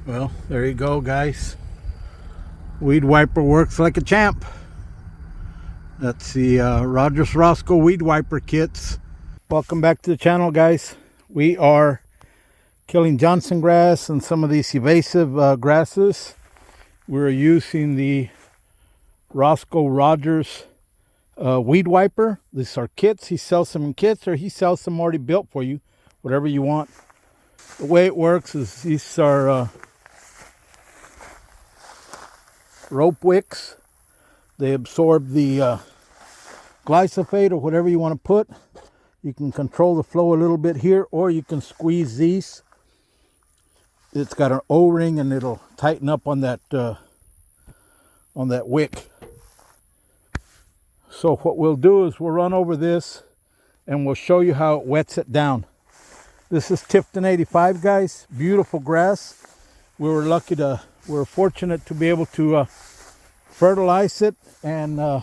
Well, there you go, guys. Weed Wiper works like a champ. That's the Rogers Roscoe Weed Wiper kits. Welcome back to the channel, guys. We are killing Johnson grass and some of these evasive grasses. We're using the Roscoe Rogers Weed Wiper. These are kits. He sells them in kits, or he sells them already built for you, whatever you want. The way it works is these are rope wicks. They absorb the glyphosate or whatever you want to put. You can control the flow a little bit here, or you can squeeze these. It's got an O-ring and it'll tighten up on that wick. So what we'll do is we'll run over this and we'll show you how it wets it down. This is Tifton 85, guys. Beautiful grass. We were fortunate to be able to fertilize it, and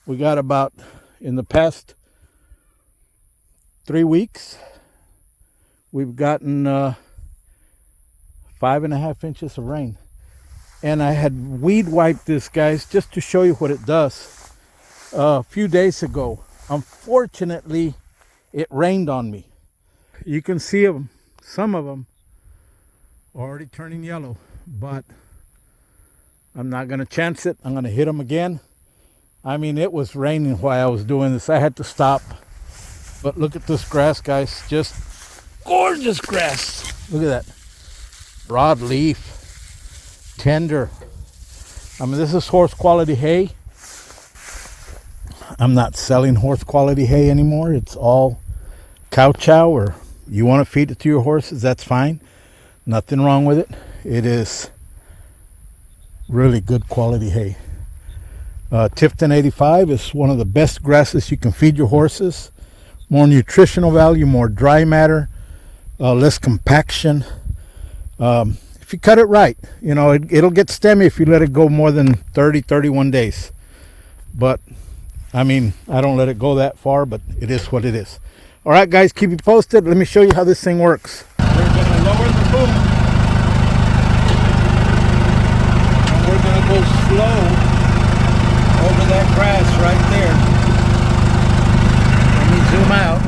we got about, in the past 3 weeks, we've gotten 5.5 inches of rain. And I had weed wiped this, guys, just to show you what it does. A few days ago, unfortunately, it rained on me. You can see them, some of them already turning yellow, but I'm not going to chance it. I'm going to hit them again. I mean, it was raining while I was doing this. I had to stop. But look at this grass, guys. Just gorgeous grass. Look at that. Broad leaf. Tender. I mean, this is horse quality hay. I'm not selling horse quality hay anymore. It's all cow chow, or you want to feed it to your horses, that's fine. Nothing wrong with it. It is really good quality hay. Tifton 85 is one of the best grasses you can feed your horses. More nutritional value, more dry matter, less compaction. If you cut it right, you know, it'll get stemmy if you let it go more than 31 days. But, I mean, I don't let it go that far, but it is what it is. All right, guys, keep you posted. Let me show you how this thing works. We're going to lower the boom. And we're going to go slow over that grass right there. Let me zoom out.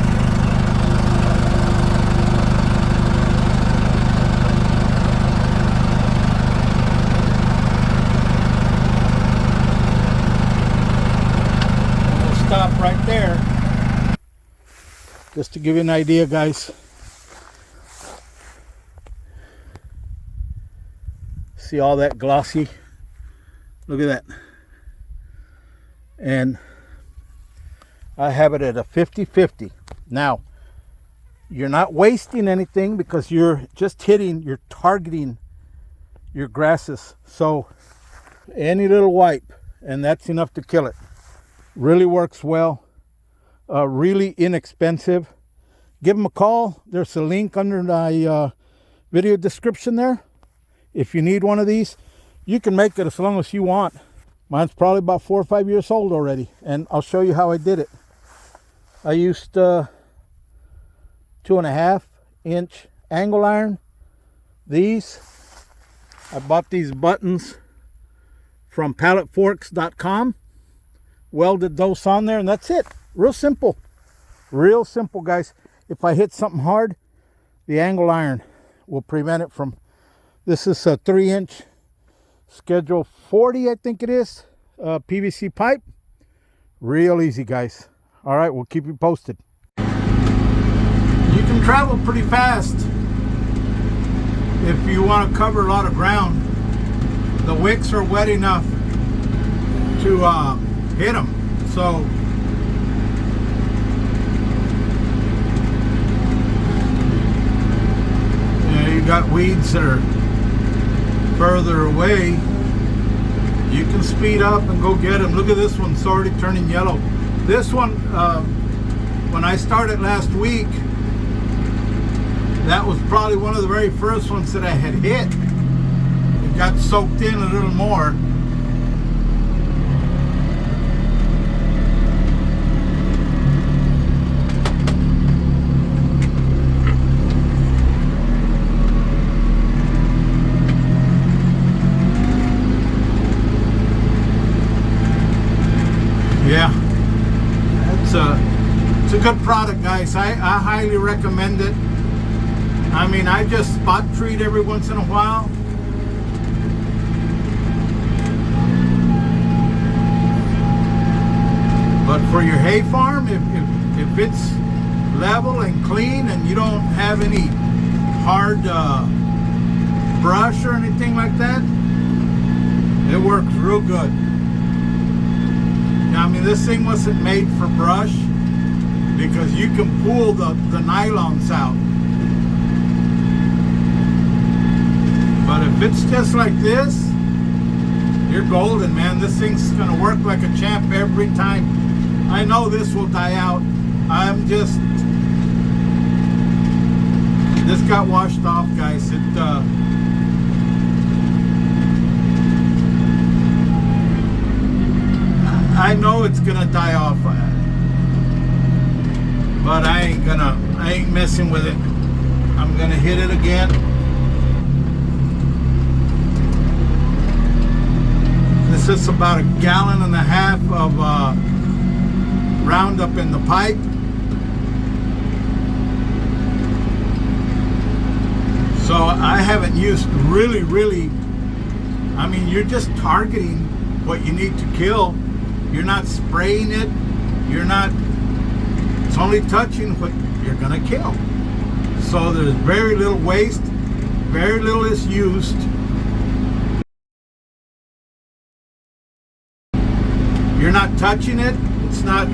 And we'll stop right there. Just to give you an idea, guys. See all that glossy? Look at that. And I have it at a 50-50. Now, you're not wasting anything because you're targeting your grasses. So any little wipe, and that's enough to kill it. Really works well. Really inexpensive. Give them a call. There's a link under my video description there. If you need one of these, you can make it as long as you want. Mine's probably about 4 or 5 years old already, and I'll show you how I did it. I used 2.5 inch angle iron. These, I bought these buttons from palletforks.com. Welded those on there, and that's it. Real simple, guys. If I hit something hard, the angle iron will prevent it from. This is a 3-inch schedule 40, I think it is, PVC pipe. Real easy, guys. All right, we'll keep you posted. You can travel pretty fast if you want to cover a lot of ground. The wicks are wet enough to hit them. So you got weeds that are further away, you can speed up and go get them. Look at this one, it's already turning yellow. This one, when I started last week, that was probably one of the very first ones that I had hit. It got soaked in a little more. good product, guys. I highly recommend it. I mean, I just spot treat every once in a while. But for your hay farm, if it's level and clean and you don't have any hard brush or anything like that, it works real good. Now, I mean, this thing wasn't made for brush because you can pull the nylons out. But if it's just like this, you're golden, man. This thing's gonna work like a champ every time. I know this will die out. This got washed off, guys. I know it's gonna die off, but I ain't messing with it. I'm gonna hit it again. This is about 1.5 gallons of Roundup in the pipe. So I haven't used really, I mean, you're just targeting what you need to kill. You're not spraying it. It's only touching what you're gonna kill. So there's very little waste, very little is used. You're not touching it. It's not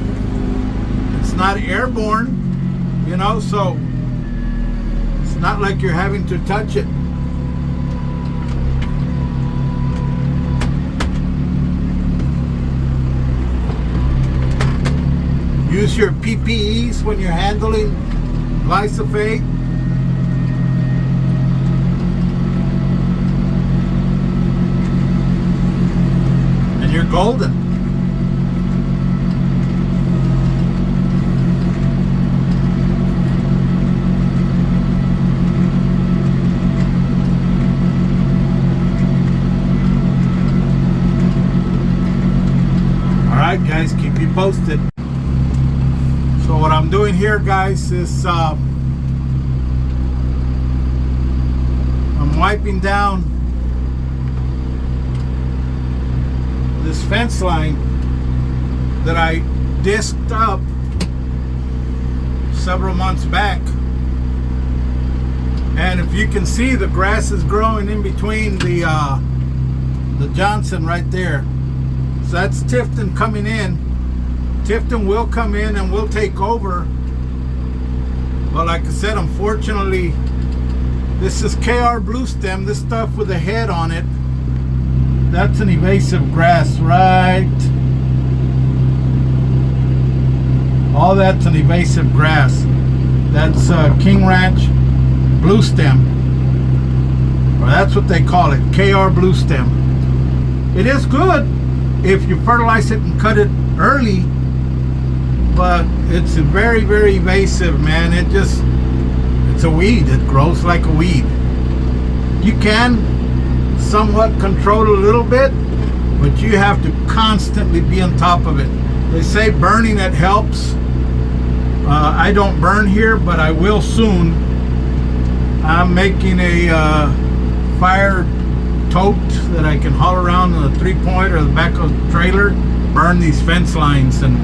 airborne, you know, so it's not like you're having to touch it. Use your PPEs when you're handling glyphosate. And you're golden. Alright guys, keep you posted. So what I'm doing here, guys, is I'm wiping down this fence line that I disked up several months back. And if you can see, the grass is growing in between the Johnson right there. So that's Tifton coming in. Tifton will come in and will take over. But like I said, unfortunately, this is KR Blue Stem. This stuff with a head on it, that's an invasive grass, right? All that's an invasive grass. That's King Ranch Blue Stem. Or that's what they call it, KR Blue Stem. It is good if you fertilize it and cut it early, but it's very invasive, man. It's a weed. It grows like a weed. You can somewhat control it a little bit, but you have to constantly be on top of it. They say burning it helps. I don't burn here, but I will soon. I'm making a fire tote that I can haul around in a 3-point or the back of the trailer, burn these fence lines and